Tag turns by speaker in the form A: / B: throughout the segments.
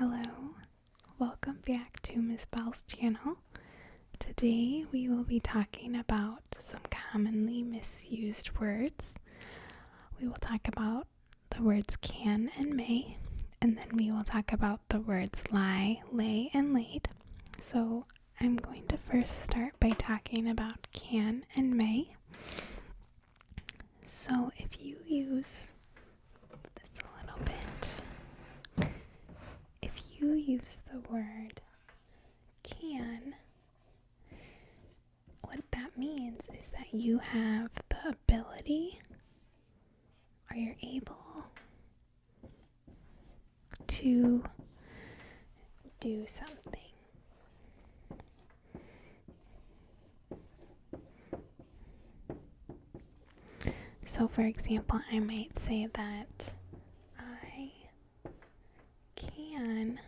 A: Hello, welcome back to Miss Bell's channel. Today we will be talking about some commonly misused words. We will talk about the words can and may, and then we will talk about the words lie, lay, and laid. So I'm going to first start by talking about can and may. So if you use this a little bit, if you use the word can, what that means is that you have the ability or you're able to do something. So for example, I might say that I can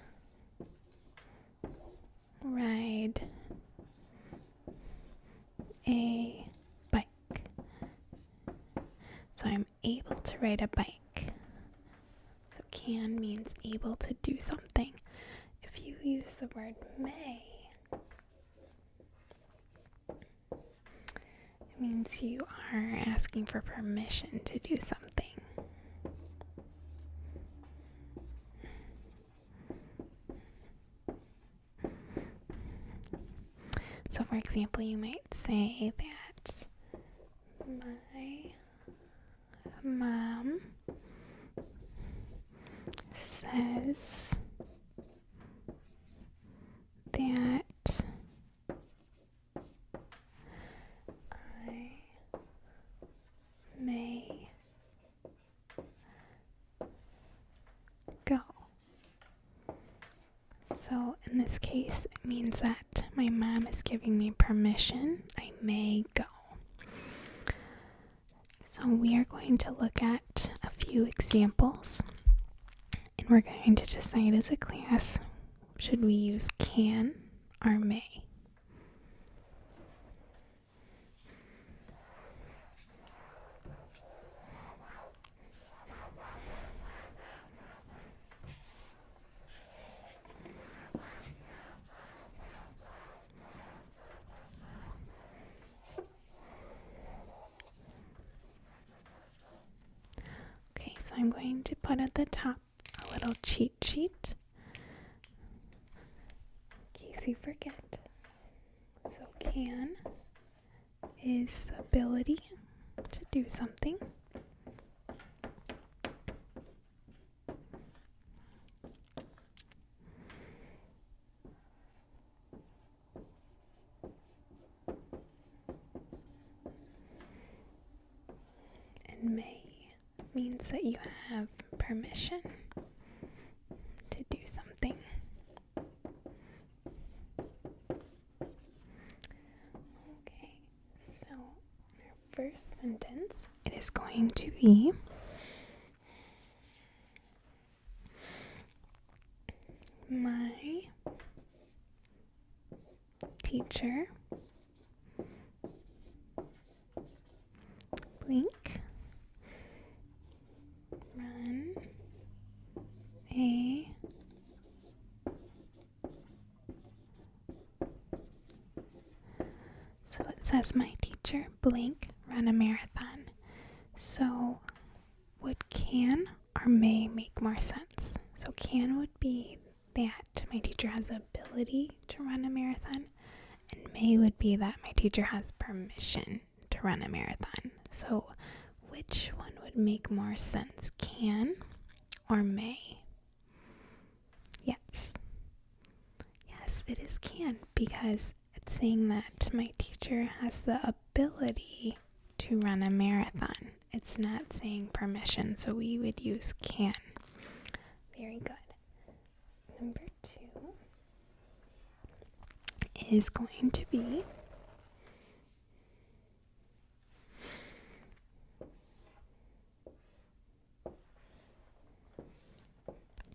A: ride a bike. So I'm able to ride a bike. So can means able to do something. If you use the word may, it means you are asking for permission to do something. So for example, you might say that my mom says that I may go. So in this case, it means that my mom is giving me permission. I may go. So we are going to look at a few examples, and we're going to decide as a class, should we use can or may? Okay, so I'm going to put at the top a little cheat sheet in case you forget. So can is the ability to do something. And may means that you have permission to do something. Okay, so in our first sentence, it is going to be my teacher blink run a so it says my teacher blank run a marathon. So would can or may make more sense? So can would be that my teacher has the ability to run a marathon, and may would be that my teacher has permission to run a marathon. So which one would make more sense, can or may? Yes, it is can, because it's saying that my teacher has the ability to run a marathon. It's not saying permission, so we would use can. Very good. Number 2 is going to be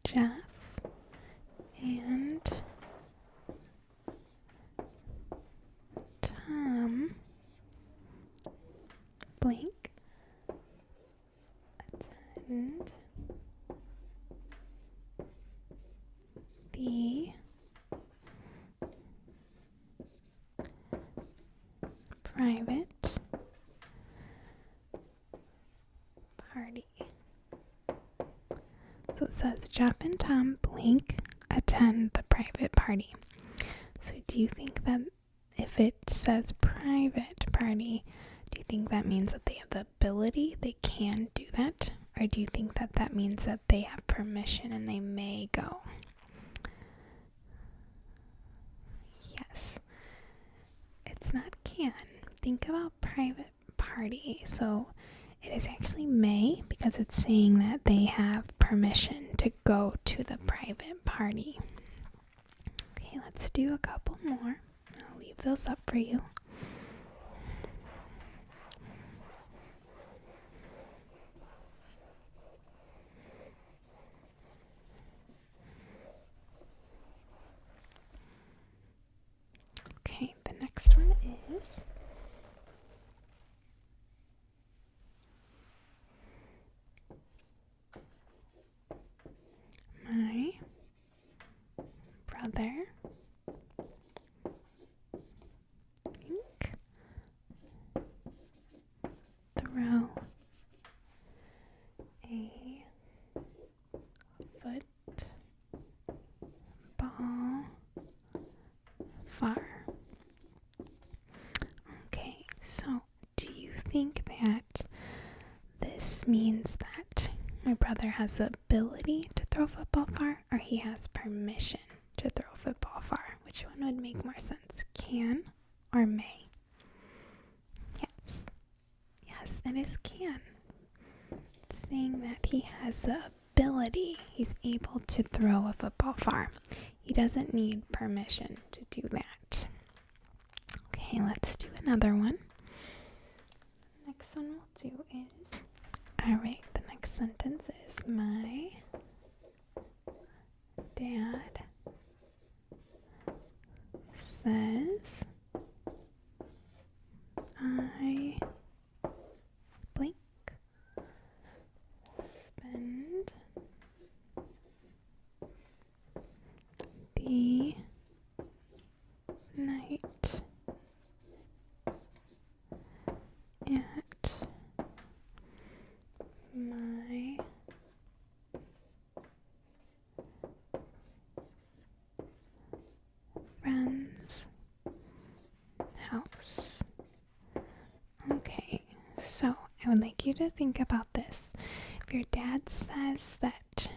A: Jeff and Tom blank attend the private party. So it says Jeff and Tom blank attend the private party. So do you think that if it says private party, do you think that means that they have the ability, they can do that? Or do you think that that means that they have permission and they may go? Yes. It's not can. Think about private party. So it is actually may, because it's saying that they have permission to go to the private party. Okay, let's do a couple more. I'll leave those up for you. Okay, the next one is my brother throw a football far. Okay, so do you think that this means that my brother has the ability to throw a football far, or he has permission to throw a football far? Which one would make more sense, can or may? Yes, it is can. It's saying that he has the ability, he's able to throw a football far. He doesn't need permission to do that. Okay, let's do another one. Next one we'll do is, alright, the next sentence is my dad says I blank spend the night at my friend's house. Okay, so I would like you to think about this. If your dad says that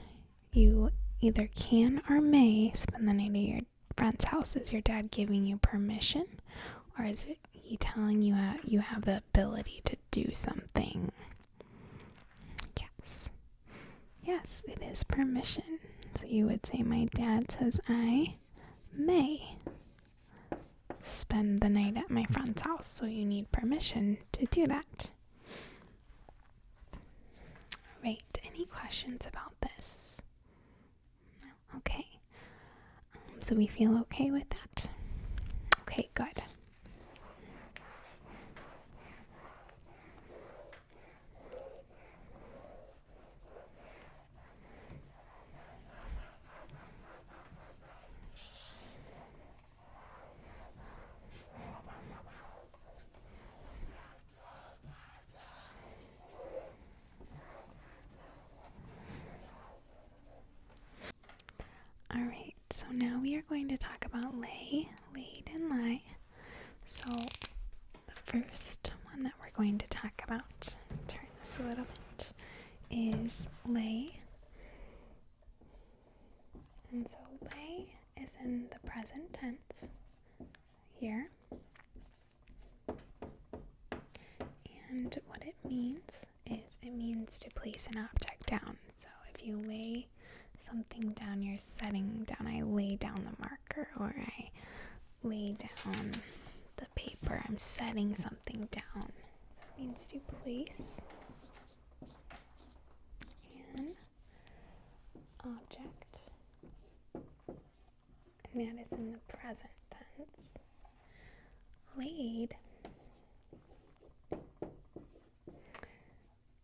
A: you either can or may spend the night at your friend's house, is your dad giving you permission, or is it he telling you you have the ability to do something? Yes, it is permission. So you would say my dad says I may spend the night at my friend's house, so you need permission to do that. Alright, any questions about this? No? Okay. So we feel okay with that? Okay, good. Alright, so now we are going to talk about lay, laid, and lie. So the first one that we're going to talk about, turn this a little bit, is lay. And so lay is in the present tense here. And what it means is it means to place an object down. So if you lay something down, you're setting down. I lay down the marker, or I lay down the paper. I'm setting something down. So it means to place an object, and that is in the present tense. Laid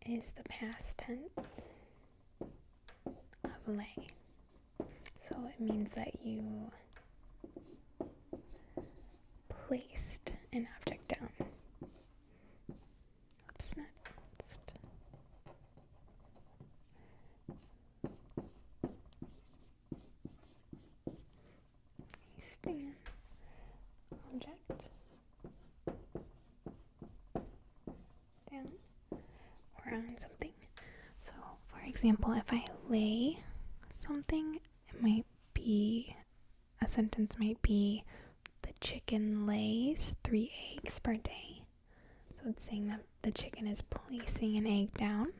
A: is the past tense of lay. So it it means that you placed an object down. Oops, next. Placing an object down or on something. So, for example, if I lay something, a sentence might be, the chicken lays 3 eggs per day. So it's saying that the chicken is placing an egg down.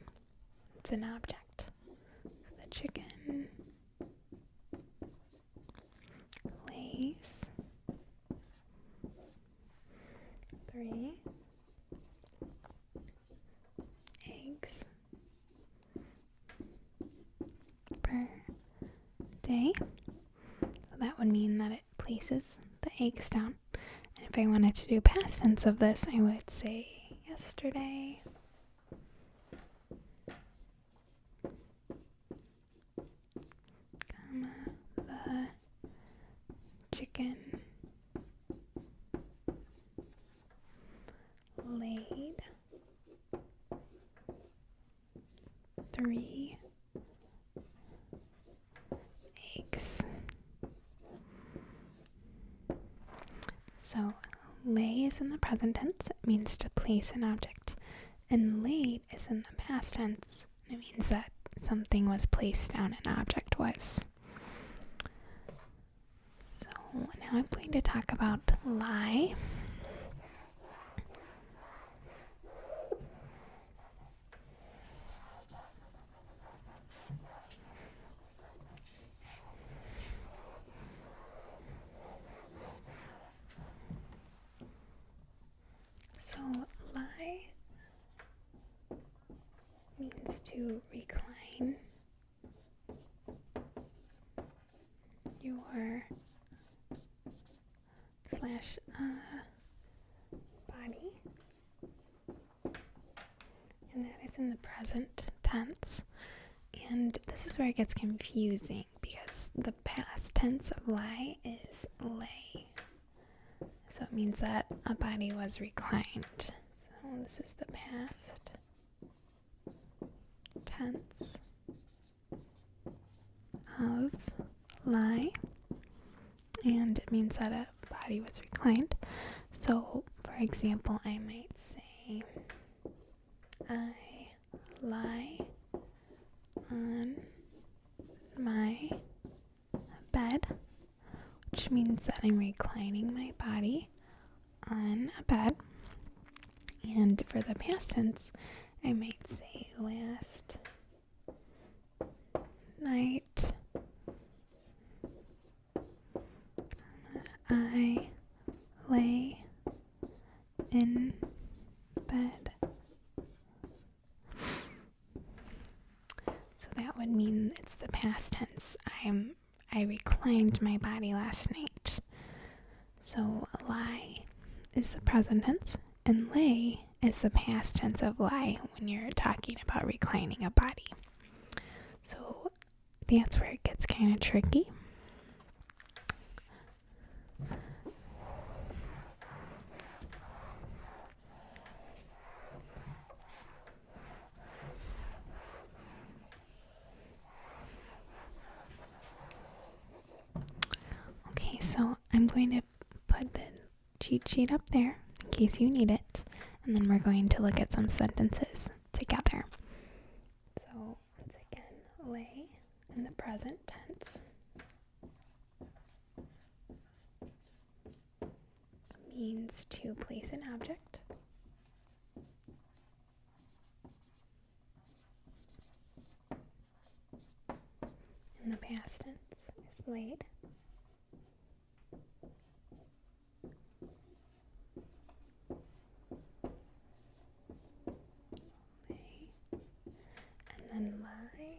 A: It's an object. So the chicken lays 3 eggs per day. So that would mean that it places the eggs down. And if I wanted to do past tense of this, I would say yesterday the chicken laid 3 eggs. So lay is in the present tense. It means to place an object. And laid is in the past tense. It means that something was placed down, an object was. So now I'm going to talk about lie. So lie means to recline your body, and that is in the present tense. And this is where it gets confusing because the past tense of lie is lay. So it means that a body was reclined. So this is the past tense of lie. And it means that a body was reclined. So, for example, I might say, I lie on my bed, which means that I'm reclining my body on a bed. And for the past tense, I might say last night I lay in bed. So that would mean it's the past tense. I reclined my body last night. So lie is the present tense, and lay is the past tense of lie when you're talking about reclining a body. So that's where it gets kind of tricky. Okay, so I'm going to put the cheat sheet up there in case you need it, and then we're going to look at some sentences together. So once again, lay in the present tense means to place an object. In the past tense is laid. And then lie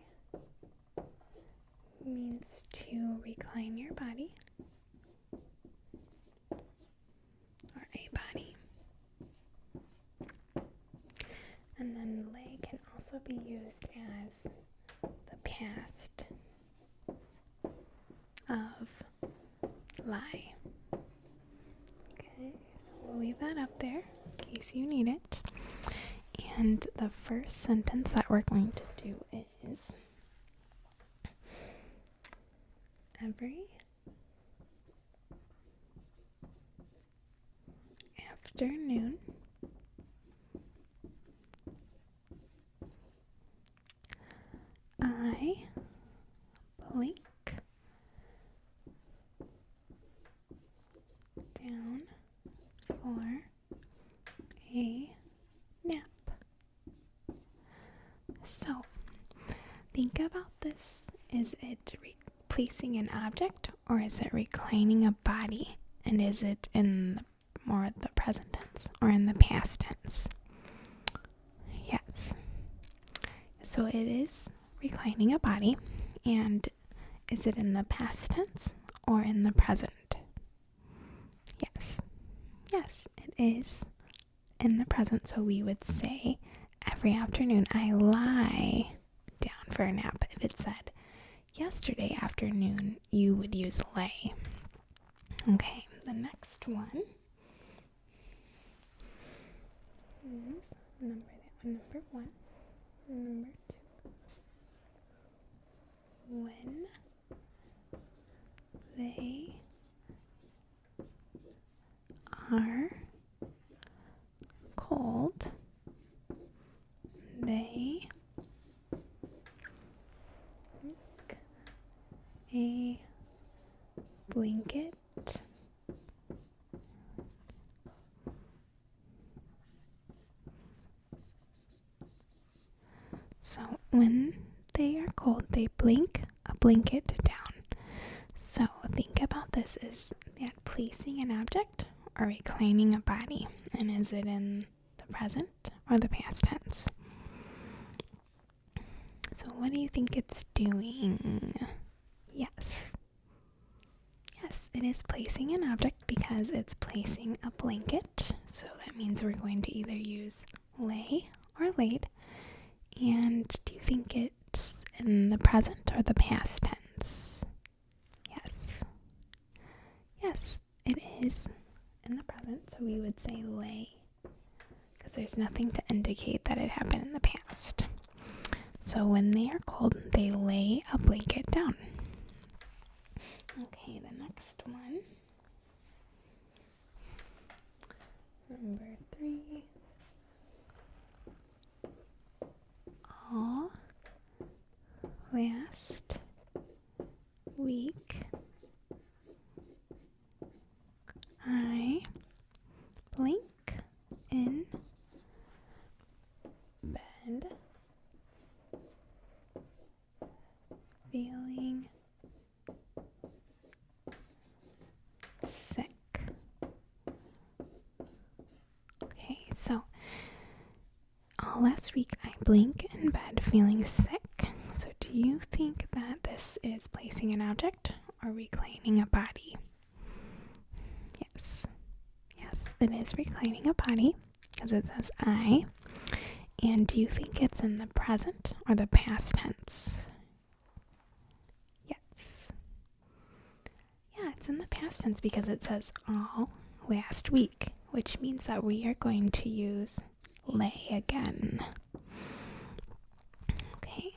A: means to recline your body or a body. And then lay can also be used as the past of lie. Okay, so we'll leave that up there in case you need it. And the first sentence that we're going to do is every afternoon I blink down for a nap. So, think about this. Is it replacing an object or is it reclining a body? And is it in more the present tense or in the past tense? Yes. So it is reclining a body. And is it in the past tense or in the present? Yes. Yes, it is in the present. So we would say every afternoon I lie down for a nap. If it said yesterday afternoon, you would use lay. Okay, the next one is number 1. Number 2. When they are cold, they make a blanket so when they are cold, they blink a blanket down. So think about this. Is that placing an object or reclining a body? And is it in the present or the past tense? So what do you think it's doing? Yes. Yes, it is placing an object because it's placing a blanket. So that means we're going to either use lay or laid. And do you think it's in the present or the past tense? Yes. Yes, it is in the present. So we would say lay because there's nothing to indicate that it happened in the past. So when they are cold, they lay a blanket down. Okay, the next one. Number 3. All last week I blink in bed feeling sick. Okay, so all last week I blink in bed feeling sick. So do you think that this is placing an object or reclining a body? Yes. Yes, it is reclining a body because it says I. And do you think it's in the present or the past tense? Yes. Yeah, it's in the past tense because it says all last week, which means that we are going to use lay again. Okay,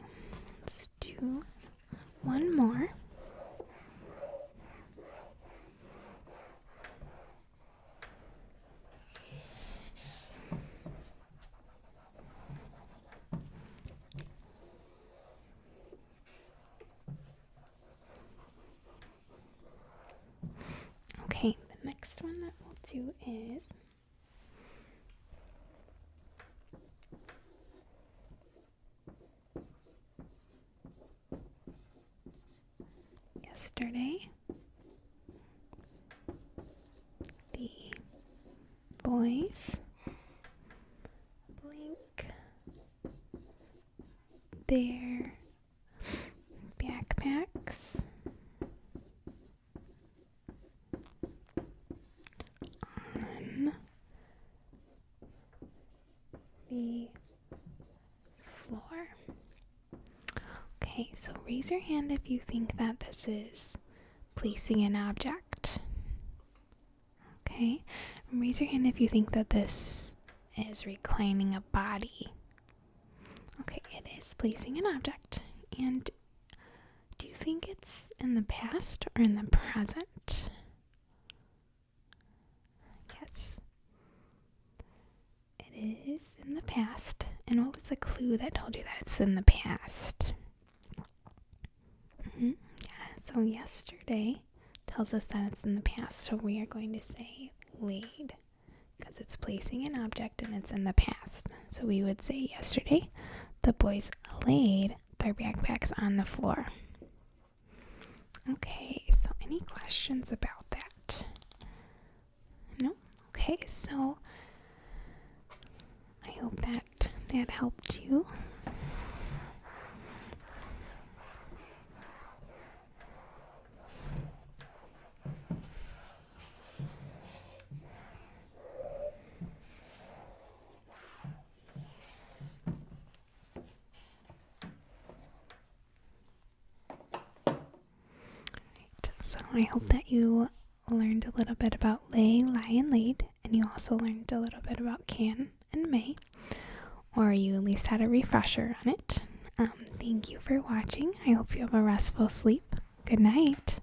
A: let's do one more. Okay, the next one that we'll do is yesterday the boys blink their backpacks on the floor. Okay, so raise your hand if you think that this is placing an object. Okay, raise your hand if you think that this is reclining a body. Okay, it is placing an object. And do you think it's in the past or in the present? Yes. It is in the past. And what was the clue that told you that it's in the past? Yeah, so yesterday tells us that it's in the past. So we are going to say laid because it's placing an object and it's in the past. So we would say yesterday the boys laid their backpacks on the floor. Okay, so any questions about that? No? Okay, so I hope that helped you. So I hope that you learned a little bit about lay, lie, and laid, and you also learned a little bit about can and may, or you at least had a refresher on it. Thank you for watching. I hope you have a restful sleep. Good night.